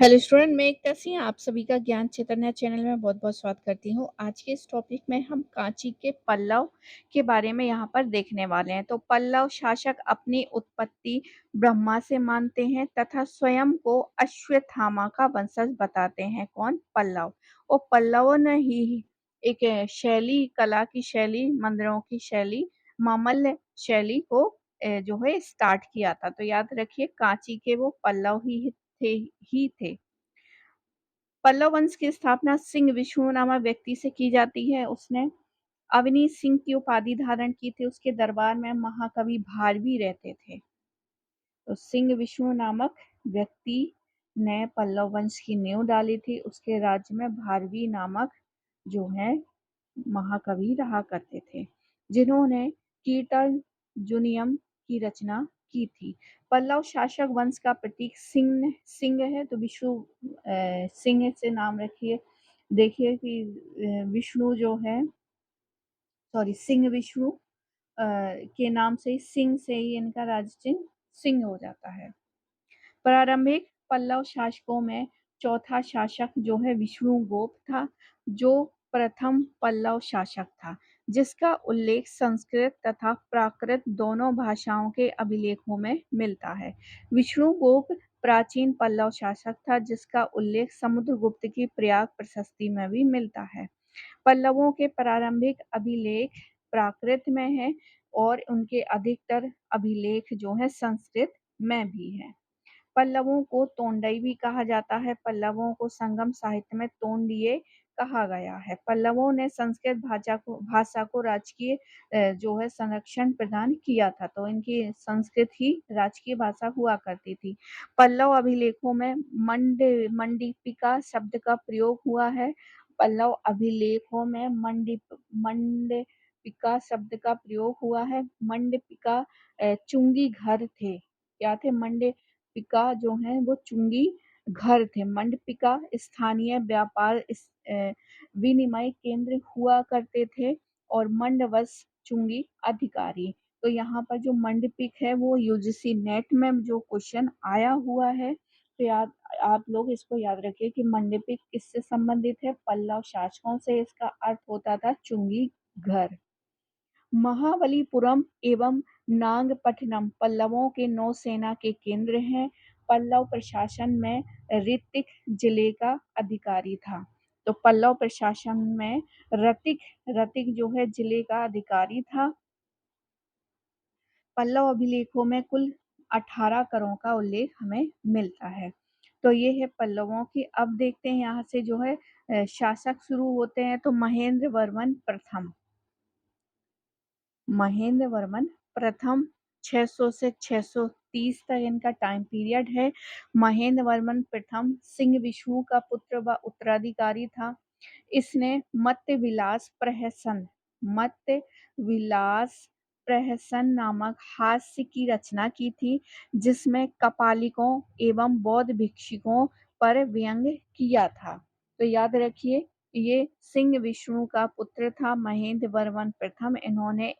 Hello student, मैं एकता आप सभी का ज्ञान चैतन्य चैनल में बहुत-बहुत स्वागत करती हूँ। आज के इस टॉपिक में हम कांची के पल्लव के बारे में यहाँ पर देखने वाले हैं। तो पल्लव शासक अपनी उत्पत्ति ब्रह्मा से मानते हैं तथा स्वयं को अश्वत्थामा का वंशज बताते हैं। कौन? पल्लव। और पल्लवों ने ही एक शैली, कला की शैली, मंदिरों की शैली, मामल्य शैली को जो है स्टार्ट किया था। तो याद रखिए, कांची के वो पल्लव थे ही थे। पल्लव वंश की स्थापना सिंह विष्णु नामक व्यक्ति से की जाती है। उसने अवनी सिंह की उपाधि धारण की थी। उसके दरबार में महाकवि भारवी रहते थे। तो सिंह विष्णु नामक व्यक्ति ने पल्लव वंश की नींव डाली थी। उसके राज्य में भारवी नामक जो है महाकवि रहा करते थे, जिन्होंने कीर्तनजुनियम की रचना की थी। पल्लव शासक वंश का प्रतीक सिंह सिंह है। तो विष्णु सिंह से नाम रखिए। देखिए कि विष्णु जो है, सॉरी, सिंह विष्णु के नाम से सिंह से ही इनका राज्य चिन्ह सिंह हो जाता है। प्रारंभिक पल्लव शासकों में चौथा शासक जो है विष्णुगुप्त था, जो प्रथम पल्लव शासक था, जिसका उल्लेख संस्कृत तथा प्राकृत दोनों भाषाओं के अभिलेखों में मिलता है। विष्णुगुप्त प्राचीन पल्लव शासक था, जिसका उल्लेख समुद्रगुप्त की प्रयाग प्रशस्ति में भी मिलता है। पल्लवों के प्रारंभिक अभिलेख प्राकृत में है और उनके अधिकतर अभिलेख जो है संस्कृत में भी है। पल्लवों को तोंडई भी कहा जाता है। पल्लवों को संगम साहित्य में तोंडिये कहा गया है। पल्लवों ने संस्कृत भाषा को राजकीय जो है संरक्षण प्रदान किया था। तो इनकी संस्कृत ही राजकीय भाषा हुआ करती थी। पल्लव अभिलेखों में मंडीपिका शब्द का प्रयोग हुआ है। पल्लव अभिलेखों में मंडपिका शब्द का प्रयोग हुआ है। मंडपिका चुंगी घर थे। क्या थे? मंडपिका जो है वो चुंगी घर थे। मंडपिका स्थानीय व्यापार विनिमय केंद्र हुआ करते थे और मंडवस चुंगी अधिकारी। तो यहाँ पर जो मंडपिक है वो यूजीसी नेट में जो क्वेश्चन आया हुआ है, तो याद आप लोग इसको याद रखिए कि मंडपिक किससे संबंधित है? पल्लव शासकों से। इसका अर्थ होता था चुंगी घर। महाबलीपुरम एवं नागपट्टिनम पल्लवों के नौसेना के केंद्र हैं। पल्लव प्रशासन में ऋतिक जिले का अधिकारी था। तो पल्लव प्रशासन में रतिक रतिक जो है जिले का अधिकारी था। पल्लव अभिलेखों में कुल 18 करों का उल्लेख हमें मिलता है। तो ये है पल्लवों की। अब देखते हैं यहाँ से जो है शासक शुरू होते हैं। तो महेंद्र वर्मन प्रथम। महेंद्र वर्मन प्रथम 600 से 630 तक इनका टाइम पीरियड है। महेंद्र वर्मन प्रथम सिंह विष्णु का पुत्र व उत्तराधिकारी था। इसने मत्त विलास प्रहसन नामक हास्य की रचना की थी, जिसमें कपालिकों एवं बौद्ध भिक्षुकों पर व्यंग किया था। तो याद रखिए, ये सिंह विष्णु का पुत्र था महेंद्र वर्मन प्रथम। इन्होंने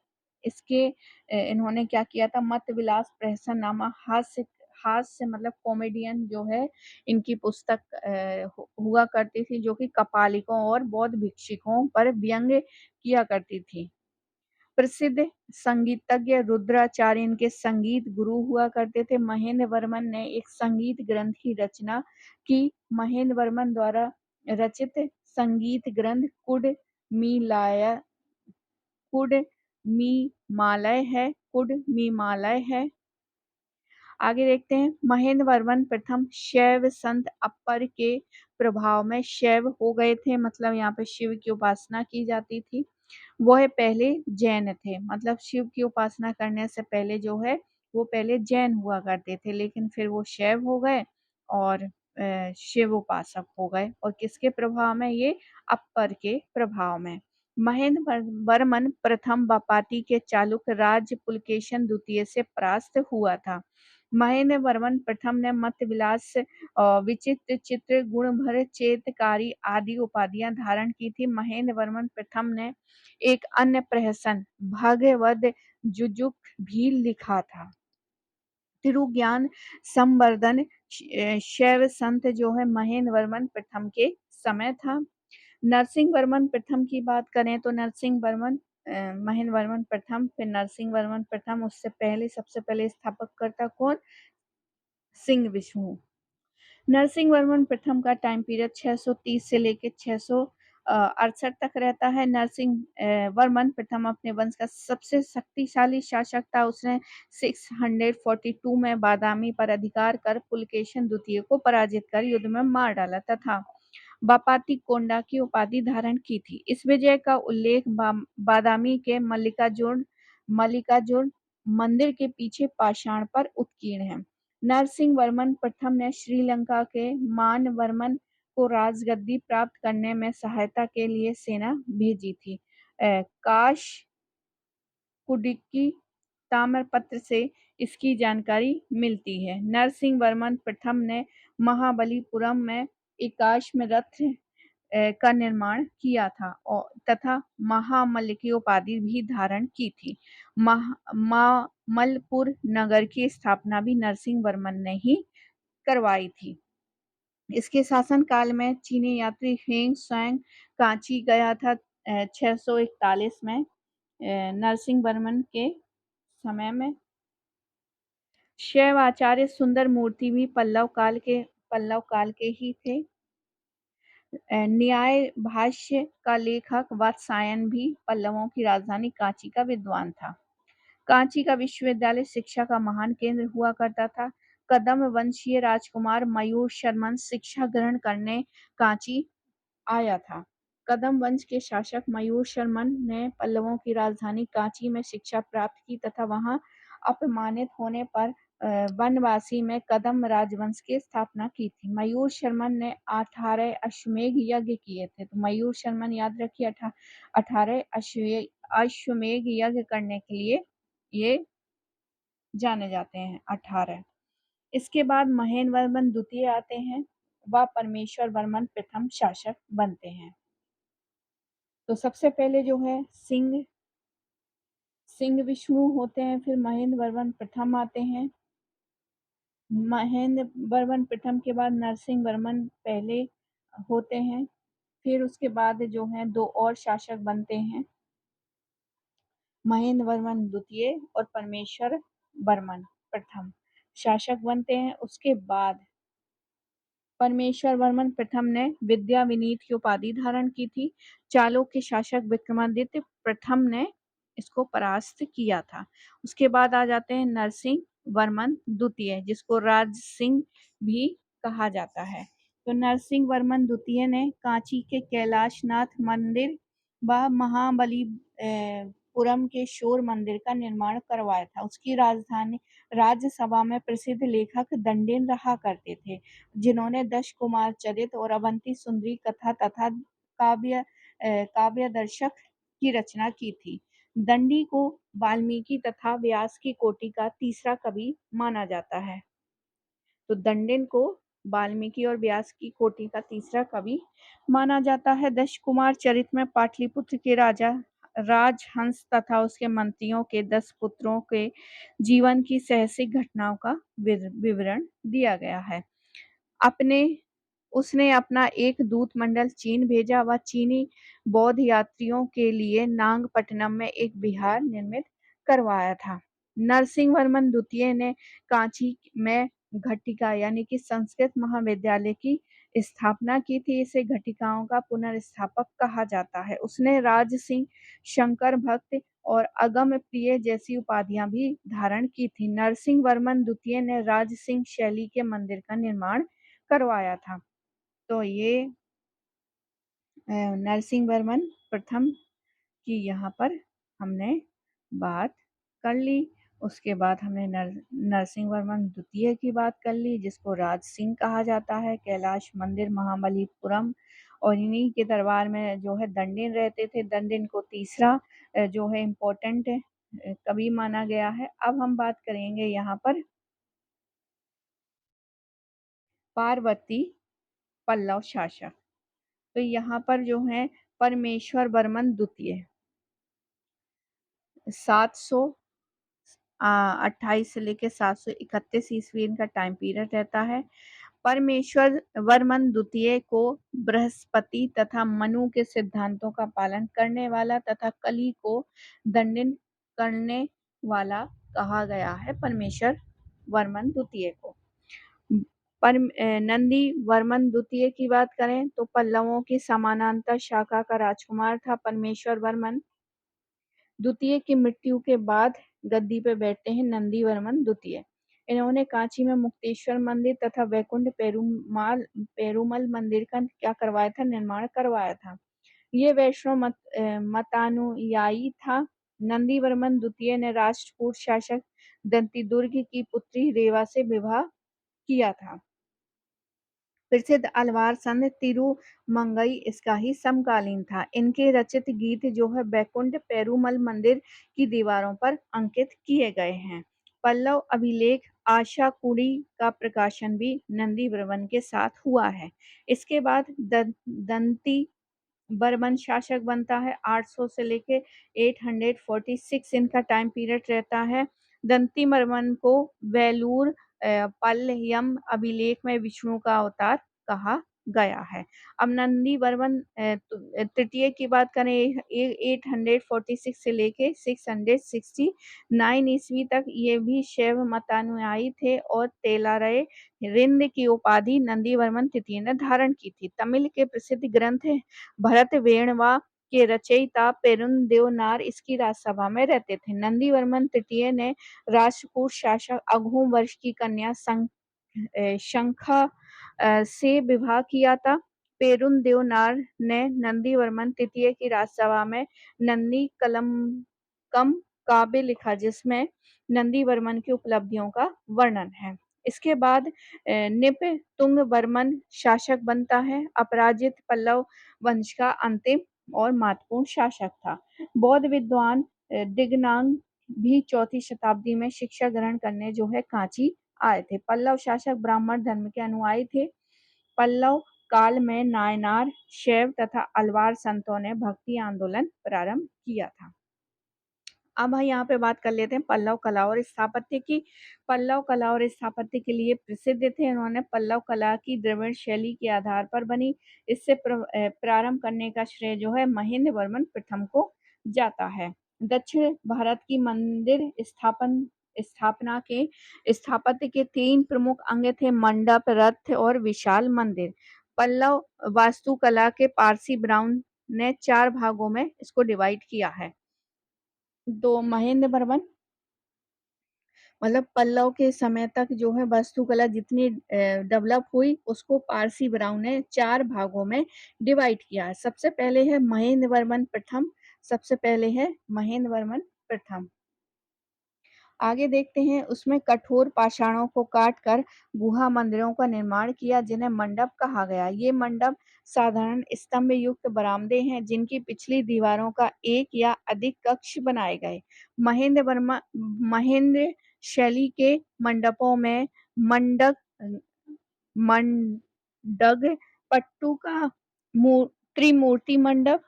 क्या किया था? मत विलास प्रहसन नामक हास्य मतलब कॉमेडियन जो है, इनकी पुस्तक हुआ करती थी, जो कि कपालिकों और बौद्ध भिक्षुकों पर व्यंग्य किया करती थी। प्रसिद्ध संगीतज्ञ रुद्राचार्य इनके संगीत गुरु हुआ करते थे। महेंद्र वर्मन ने एक संगीत ग्रंथ की रचना की। महेंद्र वर्मन द्वारा रचित संगीत ग्रंथ कुड मी मालय है। आगे देखते हैं। महेंद्र वर्मन प्रथम शैव संत अप्पर के प्रभाव में शैव हो गए थे, मतलब यहाँ पे शिव की उपासना की जाती थी। वह पहले जैन थे, मतलब शिव की उपासना करने से पहले जो है वो पहले जैन हुआ करते थे, लेकिन फिर वो शैव हो गए और शिव उपासक हो गए। और किसके प्रभाव में? ये अप्पर के प्रभाव में। महेंद्र वर्मन प्रथम बपाटी के चालुक्य राज्य पुलकेशन द्वितीय से परास्त हुआ था। महेंद्र वर्मन प्रथम ने मत विलास विचित्र चित्र गुणभर चेतकारी आदि उपाधियां धारण की थी। महेंद्र वर्मन प्रथम ने एक अन्य प्रहसन भगवद जुजुक भी लिखा था। तिरुज्ञान संवर्धन शैव संत जो है महेंद्र वर्मन प्रथम के समय था। नरसिंह वर्मन प्रथम की बात करें तो नरसिंह वर्मन महेंद्र वर्मन प्रथम, फिर नरसिंह वर्मन प्रथम, उससे पहले सबसे पहले स्थापककर्ता कौन? सिंह विष्णु। नरसिंह वर्मन प्रथम का टाइम पीरियड 630 से लेकर 668 तक रहता है। नरसिंह वर्मन प्रथम अपने वंश का सबसे शक्तिशाली शासक था। उसने 642 में बादामी पर अधिकार कर पुलकेशन द्वितीय को पराजित कर युद्ध में मार डाला तथा बापाती कोंडा की उपाधि धारण की थी। इस विजय का उल्लेख बादामी के मल्लिकार्जुन मंदिर के पीछे पाषाण पर उत्कीर्ण है। नरसिंह वर्मन प्रथम ने श्रीलंका के मान वर्मन को राजगद्दी प्राप्त करने में सहायता के लिए सेना भेजी थी। काश कुडिक्की ताम्रपत्र से इसकी जानकारी मिलती है। नरसिंह वर्मन प्रथम ने महाबलीपुरम में एकाश्म में रथ का निर्माण किया था और तथा महामल्ल की उपाधि भी धारण की थी। मामल्लपुर नगर की स्थापना भी नरसिंह वर्मन ने ही करवाई थी। इसके शासन काल में चीनी यात्री हेंग सांग कांची गया था 641 में। नरसिंह वर्मन के समय में शैव आचार्य सुंदर मूर्ति भी पल्लव काल के ही थे। न्याय भाष्य का लेखक वात्सायन भी पल्लवों की राजधानी कांची का विद्वान था। कांची का विश्वविद्यालय शिक्षा का महान केंद्र हुआ करता था। कदम वंशीय राजकुमार मयूर शर्मन शिक्षा ग्रहण करने कांची आया था। कदम वंश के शासक मयूर शर्मन ने पल्लवों की राजधानी कांची में शिक्षा प्राप्त की तथा वहां अपमानित होने पर वनवासी में कदम राजवंश की स्थापना की थी। मयूर शर्मन ने 18 अश्वमेध यज्ञ किए थे। तो मयूर शर्मन याद रखिए 18 अश्वमेध यज्ञ करने के लिए ये जाने जाते हैं 18। इसके बाद महेंद्र वर्मन द्वितीय आते हैं, वह परमेश्वर वर्मन प्रथम शासक बनते हैं। तो सबसे पहले जो है सिंह विष्णु होते हैं, फिर महेंद्र वर्मन प्रथम आते हैं। महेंद्र वर्मन प्रथम के बाद नरसिंह वर्मन पहले होते हैं, फिर उसके बाद जो है दो और शासक बनते हैं, महेंद्र वर्मन द्वितीय और परमेश्वर वर्मन प्रथम शासक बनते हैं। उसके बाद परमेश्वर वर्मन प्रथम ने विद्या विनीत की उपाधि धारण की थी। चालुक्य शासक विक्रमादित्य प्रथम ने इसको परास्त किया था। उसके बाद आ जाते हैं नरसिंह वर्मन द्वितीय, जिसको राज सिंह भी कहा जाता है। तो नरसिंह वर्मन द्वितीय ने कांची के कैलाशनाथ मंदिर व महाबलीपुरम के शोर मंदिर का निर्माण करवाया था। उसकी राजधानी राज्यसभा में प्रसिद्ध लेखक दंडेन रहा करते थे, जिन्होंने दश कुमार चरित और अवंती सुंदरी कथा तथा काव्य दर्शक की रचना की थी। दंडी को वाल्मीकि तथा व्यास की कोटि का तीसरा कवि माना जाता है। तो दंडेन को वाल्मीकि और व्यास की कोटि का तीसरा कवि माना जाता है। दश कुमार चरित में पाटलिपुत्र के राजा राजहंस तथा उसके मंत्रियों के 10 पुत्रों के जीवन की साहसिक घटनाओं का विवरण दिया गया है। उसने अपना एक दूत मंडल चीन भेजा व चीनी बौद्ध यात्रियों के लिए नागपट्टनम में एक विहार निर्मित करवाया था। नरसिंह वर्मन द्वितीय ने कांची में घटिका यानी कि संस्कृत महाविद्यालय की स्थापना की थी। इसे घटिकाओं का पुनर्स्थापक कहा जाता है। उसने राज सिंह, शंकर भक्त और अगम प्रिय जैसी उपाधियां भी धारण की थी। नरसिंह वर्मन द्वितीय ने राज सिंह शैली के मंदिर का निर्माण करवाया था। तो ये नरसिंह वर्मन प्रथम की यहाँ पर हमने बात कर ली। उसके बाद हमने नरसिंह वर्मन द्वितीय की बात कर ली, जिसको राज सिंह कहा जाता है। कैलाश मंदिर महाबलीपुरम और इन्हीं के दरबार में जो है दंडिन रहते थे। दंडिन को तीसरा जो है इम्पोर्टेंट कवि माना गया है। अब हम बात करेंगे यहाँ पर पार्वती पल्लव शासक। तो यहाँ पर जो है परमेश्वर वर्मन द्वितीय 700 28 से लेके 731 ईस्वी इनका टाइम पीरियड रहता है। परमेश्वर वर्मन द्वितीय को बृहस्पति तथा मनु के सिद्धांतों का पालन करने वाला तथा कली को दंडन करने वाला कहा गया है। परमेश्वर वर्मन द्वितीय को पर नंदी वर्मन द्वितीय की बात करें तो पल्लवों की समानांतर शाखा का राजकुमार था। परमेश्वर वर्मन द्वितीय की मृत्यु के बाद गद्दी पे बैठते हैं नंदी वर्मन द्वितीय। इन्होंने कांची में मुक्तेश्वर मंदिर तथा वैकुंठ पेरुमल मंदिर का क्या करवाया था, निर्माण करवाया था। ये वैष्णव मतानुयायी था। नंदी वर्मन द्वितीय ने राष्ट्रकूट शासक दंतिदुर्ग की पुत्री रेवा से विवाह किया था। प्रसिद्ध अलवार संत तिरुमंगई इसका ही समकालीन था। इनके रचित गीत जो है बैकुंठ पेरुमल मंदिर की दीवारों पर अंकित किए गए हैं। पल्लव अभिलेख आशा कुड़ी का प्रकाशन भी नंदी वर्मन के साथ हुआ है। इसके बाद दंती बर्मन शासक बनता है। 800 से लेके 846 इनका टाइम पीरियड रहता है। दंती बर्मन को वेलूर पल्लयम अभिलेख में विष्णु का अवतार कहा गया है। अब नंदी वर्मन तृतीय की बात करें 846 से लेके 669 ईस्वी तक ये भी शैव मतानुयायी थे और तेलारय रिंद की उपाधि नंदी वर्मन तृतीय ने धारण की थी। तमिल के प्रसिद्ध ग्रंथ भरत वेणवा के रचयिता पेरुंदेवनार इसकी राजसभा में रहते थे। नंदी वर्मन तृतीय ने राष्ट्रकूट शासक अघोम वर्ष की कन्या शंखा से विवाह किया था। पेरुंदेवनार ने नंदी वर्मन तृतीय की राजसभा में नंदी कलमकम काव्य लिखा जिसमें नंदी वर्मन की उपलब्धियों का वर्णन है। इसके बाद निपतुंग वर्मन शासक बनता है। अपराजित पल्लव वंश का अंतिम और महत्वपूर्ण शासक था। बौद्ध विद्वान दिगनांग भी 4वीं शताब्दी में शिक्षा ग्रहण करने जो है कांची आए थे। पल्लव शासक ब्राह्मण धर्म के अनुयायी थे। पल्लव काल में नायनार, शैव तथा अलवार संतों ने भक्ति आंदोलन प्रारंभ किया था। अब हम यहाँ पे बात कर लेते हैं पल्लव कला और स्थापत्य की। पल्लव कला और स्थापत्य के लिए प्रसिद्ध थे। उन्होंने पल्लव कला की द्रविड़ शैली के आधार पर बनी। इससे प्रारंभ करने का श्रेय जो है महेंद्र वर्मन प्रथम को जाता है। दक्षिण भारत की मंदिर स्थापना के स्थापत्य के 3 प्रमुख अंग थे, मंडप, रथ और विशाल मंदिर। पल्लव वास्तुकला के पारसी ब्राउन ने 4 भागों में इसको डिवाइड किया है। तो महेंद्र वर्मन मतलब पल्लव के समय तक जो है वास्तुकला जितनी डेवलप हुई उसको पारसी ब्राउन ने 4 भागों में डिवाइड किया है। सबसे पहले है महेंद्र वर्मन प्रथम। सबसे पहले है महेंद्र वर्मन प्रथम। आगे देखते हैं उसमें कठोर पाषाणों को काटकर गुहा मंदिरों का निर्माण किया जिन्हें मंडप कहा गया। ये मंडप साधारण स्तंभ युक्त बरामदे हैं जिनकी पिछली दीवारों का एक या अधिक कक्ष बनाए गए। महेंद्र शैली के मंडपों में मंडग पट्टू का त्रिमूर्ति मंडप,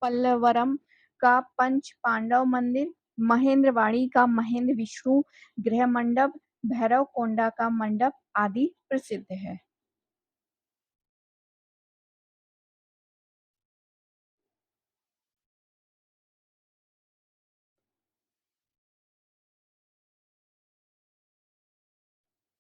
पल्लवरम का पंच पांडव मंदिर, महेंद्रवाड़ी का महेंद्र विष्णु गृह मंडप, भैरव कोंडा का मंडप आदि प्रसिद्ध है।